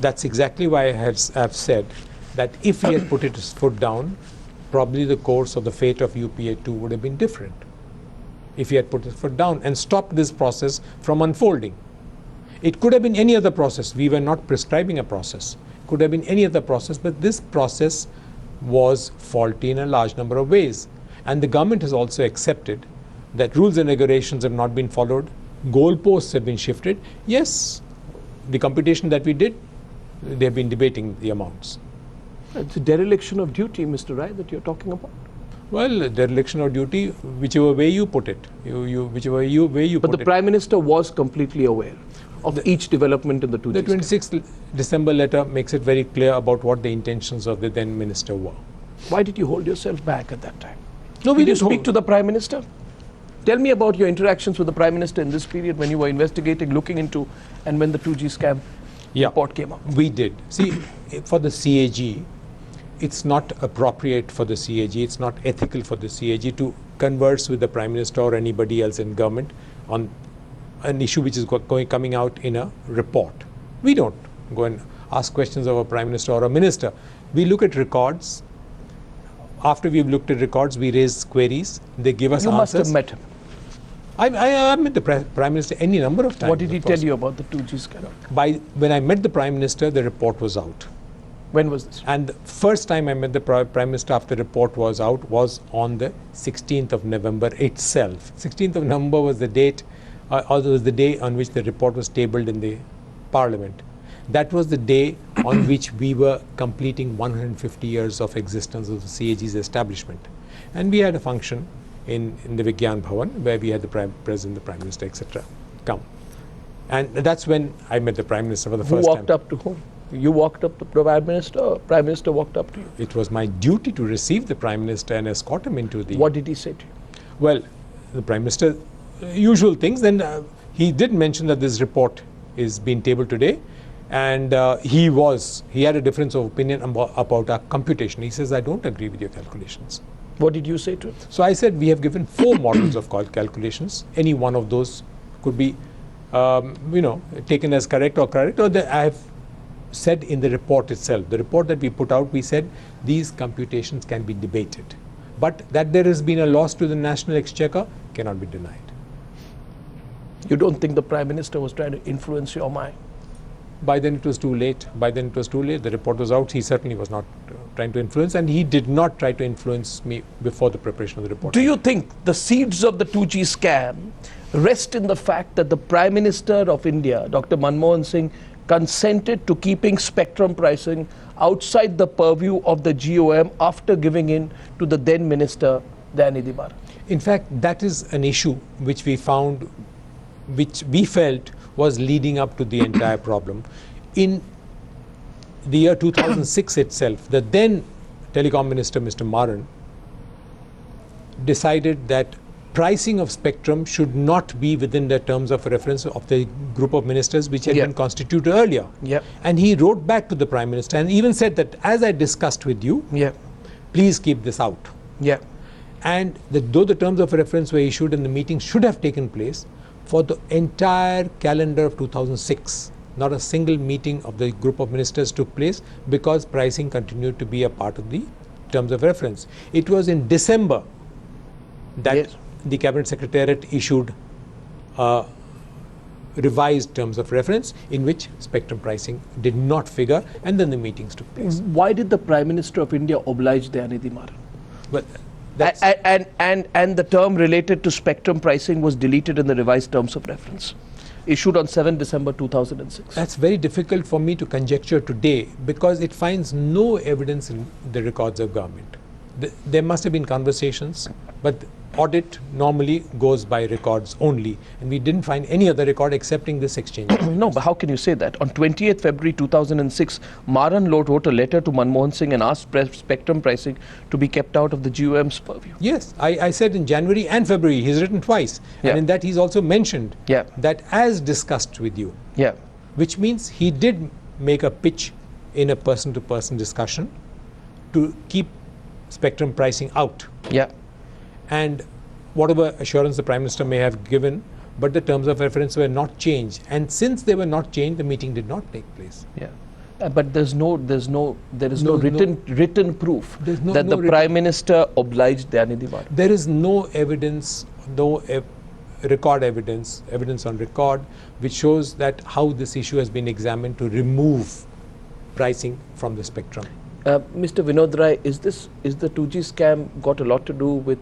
That's exactly why I have said that if he had put his foot down, probably the course or the fate of UPA2 would have been different. If he had put his foot down and stopped this process from unfolding. It could have been any other process. We were not prescribing a process. It could have been any other process, but this process was faulty in a large number of ways. And the government has also accepted that rules and regulations have not been followed, goalposts have been shifted. Yes, the computation that we did, they have been debating the amounts. It's a dereliction of duty, Mr. Rai, that you're talking about. Well, dereliction of duty, whichever way you put it, whichever way you put it. But the Prime Minister was completely aware of each development in the 2G. The 26th December letter makes it very clear about what the intentions of the then minister were. Why did you hold yourself back at that time? No, we Did you didn't speak to the Prime Minister? Tell me about your interactions with the Prime Minister in this period when you were investigating, looking into, and when the 2G scam report came up. We did. See, for the CAG, it's not appropriate for the CAG, it's not ethical for the CAG to converse with the Prime Minister or anybody else in government on an issue which is coming out in a report. We don't go and ask questions of a Prime Minister or a Minister. We look at records. After we've looked at records, we raise queries. They give us answers. You must have met him. I met the Prime Minister any number of times. What did he tell you about the 2G scam? When I met the Prime Minister, the report was out. When was this? And the first time I met the Prime Minister after the report was out was on the 16th of November itself. 16th of November was the date, or was the day on which the report was tabled in the Parliament. That was the day on which we were completing 150 years of existence of the CAG's establishment. And we had a function in the Vigyan Bhavan where we had the President, the Prime Minister, etc. come. And that's when I met the Prime Minister for the first time. Who walked up to whom? You walked up to the Prime Minister, or Prime Minister walked up to you? It was my duty to receive the Prime Minister and escort him into the... What did he say to you? Well, the Prime Minister, usual things. Then he did mention that this report is being tabled today. And he had a difference of opinion about our computation. He says, I don't agree with your calculations. What did you say to him? So I said, we have given 4 models of calculations. Any one of those could be, taken as correct, or I have said in the report itself, the report that we put out, we said these computations can be debated. But that there has been a loss to the National Exchequer cannot be denied. You don't think the Prime Minister was trying to influence your mind? By then it was too late. The report was out. He certainly was not trying to influence, and he did not try to influence me before the preparation of the report. Do you think the seeds of the 2G scam rest in the fact that the Prime Minister of India, Dr. Manmohan Singh, consented to keeping spectrum pricing outside the purview of the GOM after giving in to the then Minister, Dayanidhi Maran? In fact, that is an issue which we found, which we felt was leading up to the entire problem. In the year 2006 itself, the then Telecom Minister, Mr. Maran, decided that pricing of spectrum should not be within the terms of reference of the group of ministers which had been constituted earlier. And he wrote back to the Prime Minister and even said that, as I discussed with you, please keep this out. And though the terms of reference were issued and the meeting should have taken place, for the entire calendar of 2006, not a single meeting of the group of ministers took place because pricing continued to be a part of the terms of reference. It was in December that the Cabinet Secretariat issued revised terms of reference in which spectrum pricing did not figure, and then the meetings took place. Why did the Prime Minister of India oblige Dayanidhi Maran? Well, and the term related to spectrum pricing was deleted in the revised terms of reference, issued on 7 December 2006. That's very difficult for me to conjecture today because it finds no evidence in the records of government. There must have been conversations, but audit normally goes by records only, and we didn't find any other record excepting this exchange. No, but how can you say that? On 28th February 2006, Maran wrote a letter to Manmohan Singh and asked spectrum pricing to be kept out of the GOM's purview. Yes, I said in January and February, he's written twice, and in that he's also mentioned that as discussed with you, which means he did make a pitch in a person-to-person discussion to keep spectrum pricing out. And whatever assurance the Prime Minister may have given, but the terms of reference were not changed. And since they were not changed, the meeting did not take place. But there is no written proof that the Prime Minister obliged Dyanidhi Bhatt. There is no evidence, record evidence on record, which shows that how this issue has been examined to remove pricing from the spectrum. Mr. Vinod Rai, is the 2G scam got a lot to do with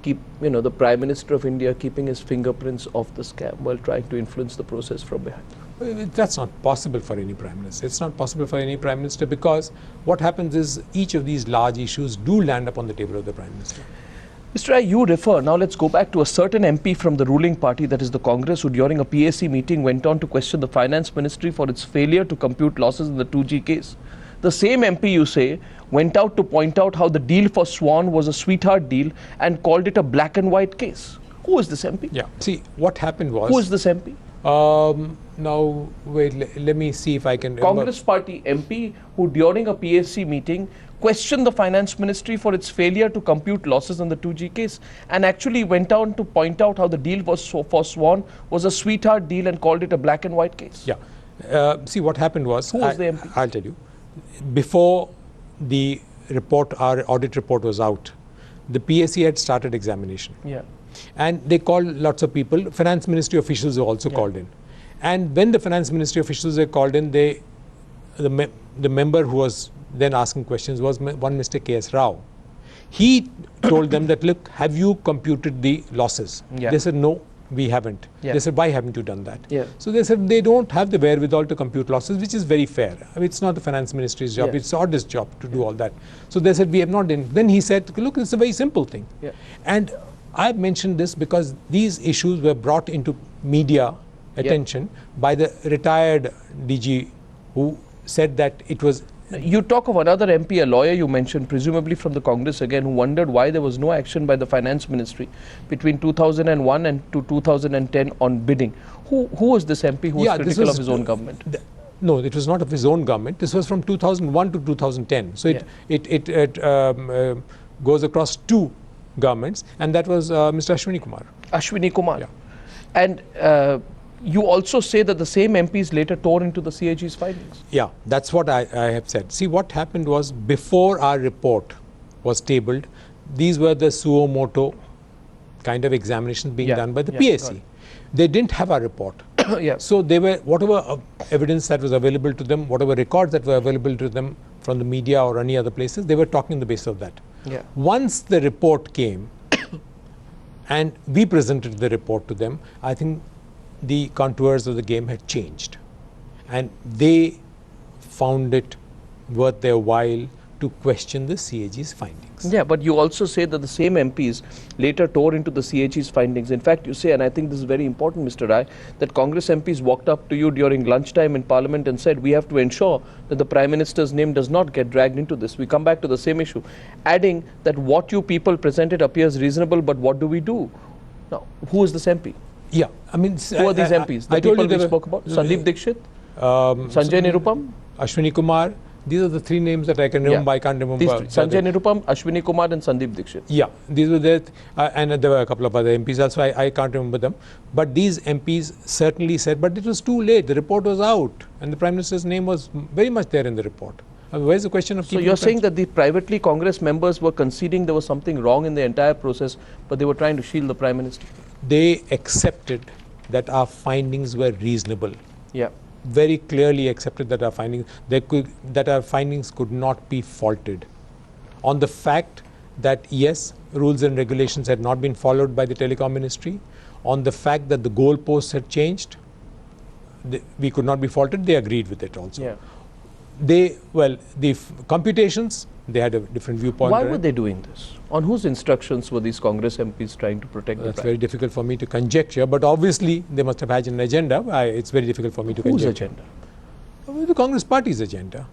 the Prime Minister of India keeping his fingerprints off the scam while trying to influence the process from behind? Well, that's not possible for any Prime Minister. It's not possible for any Prime Minister because what happens is each of these large issues do land up on the table of the Prime Minister. Mr. Rai, you refer, now let's go back to a certain MP from the ruling party, that is the Congress, who during a PAC meeting went on to question the Finance Ministry for its failure to compute losses in the 2G case. The same MP, you say, went out to point out how the deal for Swan was a sweetheart deal and called it a black and white case. Who is this MP? Yeah, see, what happened was... Who is this MP? Now, wait, let me see if I can... Congress party MP who during a PAC meeting questioned the Finance Ministry for its failure to compute losses in the 2G case and actually went on to point out how the deal for Swan was a sweetheart deal and called it a black and white case. Yeah. See, what happened was... Who was the MP? I'll tell you. Before the report, our audit report was out, the PAC had started examination. Yeah. And they called lots of people. Finance Ministry officials were also called in. And when the Finance Ministry officials were called in, the member who was then asking questions was one Mr. K.S. Rao. He told them that, look, have you computed the losses? Yeah. They said, no, we haven't. Yeah. They said, why haven't you done that? Yeah. So they said they don't have the wherewithal to compute losses, which is very fair. I mean, it's not the Finance Ministry's job, it's the auditor's job to do all that. So they said, we have not done. Then he said, look, it's a very simple thing. Yeah. And I've mentioned this because these issues were brought into media attention by the retired DG who said that it was... You talk of another MP, a lawyer you mentioned, presumably from the Congress again, who wondered why there was no action by the Finance Ministry between 2001 and to 2010 on bidding. Who was this MP who was critical of his own government? No, it was not of his own government. This was from 2001 to 2010. So it goes across two governments, and that was Mr. Ashwini Kumar. Ashwini Kumar. Yeah. And you also say that the same MPs later tore into the CAG's findings. Yeah, that's what I have said. See, what happened was before our report was tabled, these were the suo moto kind of examinations being done by the PAC. They didn't have our report. So they were, whatever evidence that was available to them, whatever records that were available to them from the media or any other places, they were talking on the basis of that. Yeah. Once the report came and we presented the report to them, I think the contours of the game had changed and they found it worth their while to question the CAG's findings. Yeah, but you also say that the same MPs later tore into the CAG's findings. In fact, you say, and I think this is very important, Mr. Rai, that Congress MPs walked up to you during lunchtime in Parliament and said, we have to ensure that the Prime Minister's name does not get dragged into this. We come back to the same issue, adding that what you people presented appears reasonable, but what do we do? Now, who is this MP? Yeah, I mean... Who are these MPs? The people we spoke about? Sandeep Dixit? Sanjay Nirupam? Ashwini Kumar. These are the three names that I can remember. I can't remember. Sanjay Nirupam, Ashwini Kumar and Sandeep Dixit. Yeah, these were there. And there were a couple of other MPs also. I can't remember them. But these MPs certainly said, but it was too late. The report was out. And the Prime Minister's name was very much there in the report. Where's the question of... So you're saying that the privately Congress members were conceding there was something wrong in the entire process, but they were trying to shield the Prime Minister? They accepted that our findings were reasonable. Yeah. Very clearly accepted that our findings could not be faulted on the fact that yes, rules and regulations had not been followed by the Telecom Ministry, on the fact that the goalposts had changed, we could not be faulted. They agreed with it also. Yeah. The computations, they had a different viewpoint. Why were they doing this? On whose instructions were these Congress MPs trying to protect the Prime? That's very difficult for me to conjecture, but obviously they must have had an agenda. It's very difficult for me to conjecture. Whose agenda? The Congress Party's agenda.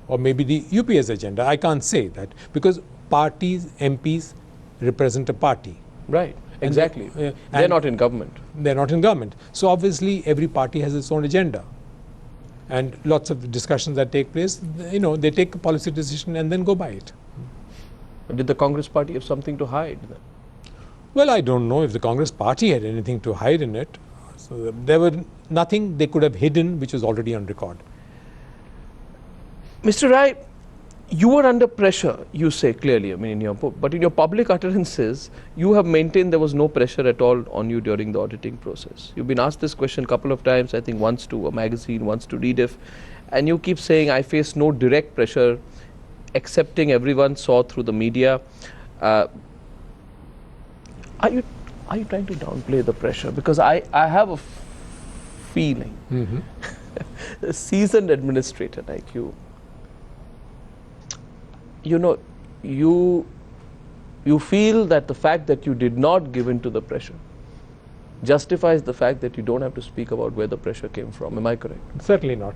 Or maybe the UPA's agenda. I can't say that because parties, MPs represent a party. Right, exactly. They're not in government. They're not in government. So obviously every party has its own agenda. And lots of discussions that take place, they take a policy decision and then go by it. Did the Congress Party have something to hide then? Well, I don't know if the Congress Party had anything to hide in it. So there were nothing they could have hidden which was already on record. Mr. Rai, you were under pressure, you say clearly, I mean, in your book, but in your public utterances, you have maintained there was no pressure at all on you during the auditing process. You've been asked this question a couple of times, I think once to a magazine, once to Rediff, and you keep saying, I faced no direct pressure, accepting everyone saw through the media. Are you trying to downplay the pressure? Because I have a feeling, a seasoned administrator like you, you know, you feel that the fact that you did not give in to the pressure justifies the fact that you don't have to speak about where the pressure came from. Am I correct? Certainly not.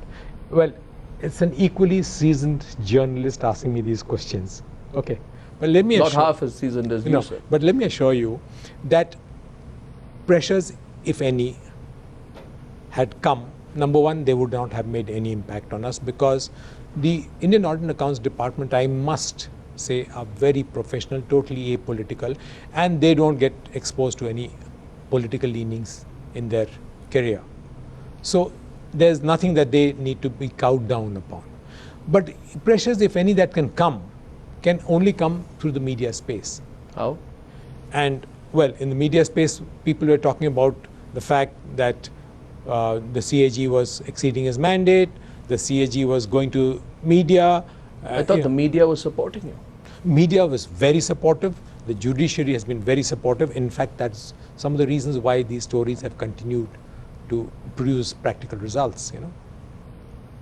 Well, it's an equally seasoned journalist asking me these questions. Okay. But let me not half as seasoned as you, sir. But let me assure you that pressures, if any, had come. Number one, they would not have made any impact on us because the Indian Audit and Accounts Department, I must say, are very professional, totally apolitical, and they don't get exposed to any political leanings in their career. So there's nothing that they need to be cowed down upon. But pressures, if any, that can only come through the media space. How? And well, in the media space, people were talking about the fact that the CAG was exceeding his mandate, the CAG was going to media. I thought the media was supporting you. Media was very supportive. The judiciary has been very supportive. In fact, that's some of the reasons why these stories have continued to produce practical results, you know.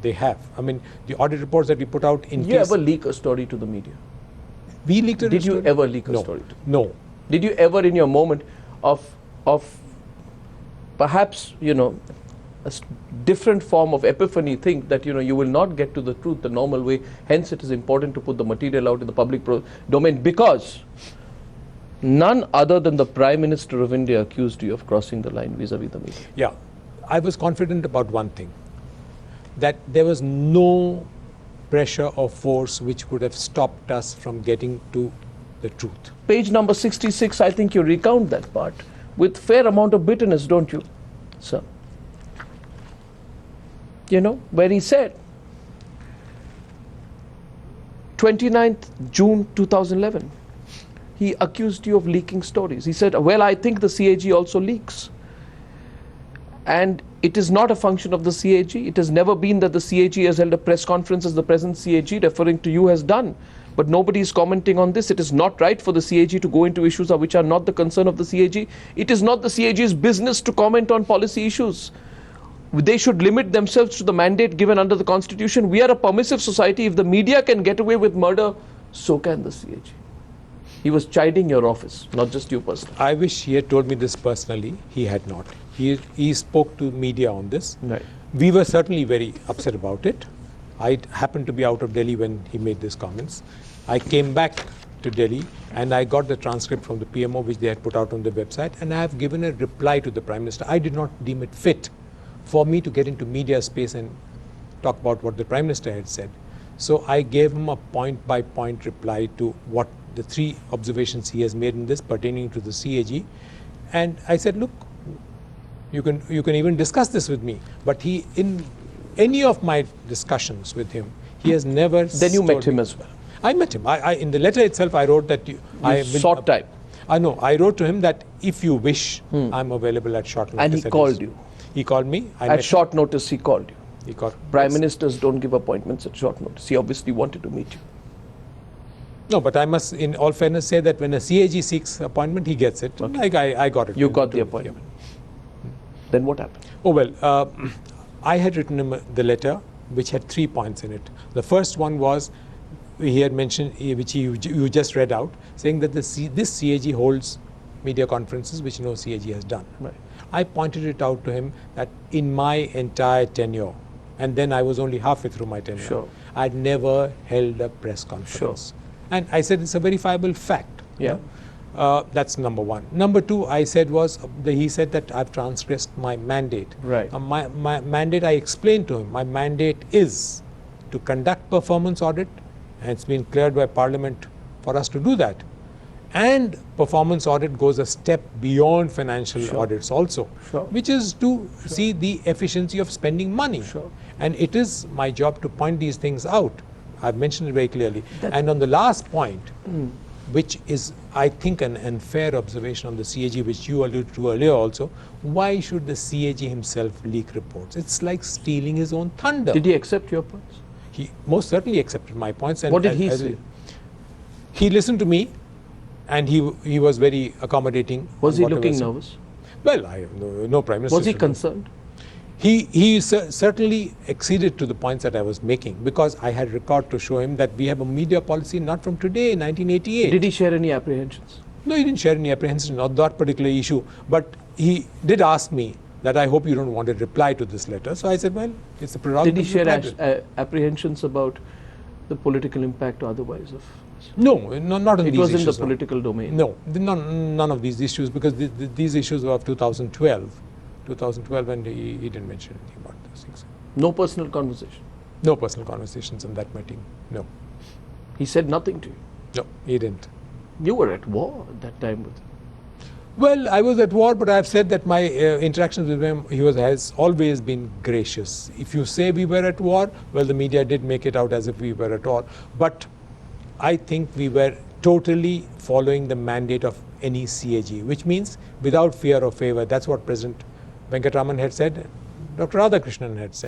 They have. I mean, the audit reports that we put out in Did you ever leak a story to the media? We leaked a Did story? you ever leak a No. story? No. Did you ever, in your moment of perhaps, you know, a different form of epiphany, think that, you know, you will not get to the truth the normal way, hence it is important to put the material out in the public domain, because none other than the Prime Minister of India accused you of crossing the line vis-a-vis the media? Yeah. I was confident about one thing, that there was no pressure or force which would have stopped us from getting to the truth. Page number 66, I think you recount that part with fair amount of bitterness, don't you, sir? You know, where he said, 29th June 2011, he accused you of leaking stories. He said, well, I think the CAG also leaks. And it is not a function of the CAG. It has never been that the CAG has held a press conference as the present CAG, referring to you, has done. But nobody is commenting on this. It is not right for the CAG to go into issues which are not the concern of the CAG. It is not the CAG's business to comment on policy issues. They should limit themselves to the mandate given under the Constitution. We are a permissive society. If the media can get away with murder, so can the CAG. He was chiding your office, not just you personally. I wish he had told me this personally. He had not. He spoke to media on this. Right. We were certainly very upset about it. I happened to be out of Delhi when he made these comments. I came back to Delhi and I got the transcript from the PMO which they had put out on the website, and I have given a reply to the Prime Minister. I did not deem it fit for me to get into media space and talk about what the Prime Minister had said. So I gave him a point-by-point reply to what the three observations he has made in this pertaining to the CAG. And I said, look, you can even discuss this with me. But he, in any of my discussions with him, he has never... Then you met him as well? I met him. In the letter itself, I wrote that... Short time? I wrote to him that if you wish, I'm available at short notice. And he called you? He called me. At short notice, he called you? He called. Prime Ministers don't give appointments at short notice. He obviously wanted to meet you. No, but I must, in all fairness, say that when a CAG seeks appointment, he gets it. Okay. I got it. You got the appointment. Yeah. Then what happened? Oh, well, I had written him the letter which had 3 points in it. The first one was, he had mentioned, which you just read out, saying that this CAG holds media conferences which no CAG has done. Right. I pointed it out to him that in my entire tenure, and then I was only halfway through my tenure, sure, I'd never held a press conference. Sure. And I said it's a verifiable fact. Yeah. That's number one. Number two, I said was, he said that I've transgressed my mandate. Right. My mandate, I explained to him, my mandate is to conduct performance audit, and it's been cleared by Parliament for us to do that. And performance audit goes a step beyond financial audits also, which is to see the efficiency of spending money. And it is my job to point these things out. I've mentioned it very clearly. And on the last point, which is, I think, an unfair observation on the CAG, which you alluded to earlier also, why should the CAG himself leak reports? It's like stealing his own thunder. Did he accept your points? He most certainly accepted my points. And what did he say? He listened to me, and he was very accommodating. Was he looking nervous? Well, I have no Prime Minister. Was he concerned? He certainly acceded to the points that I was making, because I had record to show him that we have a media policy not from today, 1988. Did he share any apprehensions? No, he didn't share any apprehensions on that particular issue. But he did ask me that I hope you don't want to reply to this letter. So I said, well, it's a prerogative. Did he share apprehensions about the political impact or otherwise of? No, not on these issues. It was in the political domain. No, none of these issues, because these issues were of 2012, and he didn't mention anything about those things. No personal conversation? No personal conversations in that meeting, no. He said nothing to you? No, he didn't. You were at war at that time with him. Well, I was at war, but I've said that my interactions with him, has always been gracious. If you say we were at war, well, the media did make it out as if we were at war. But I think we were totally following the mandate of any CAG, which means without fear or favor. That's what President Venkataraman had said, Dr. Radhakrishnan had said.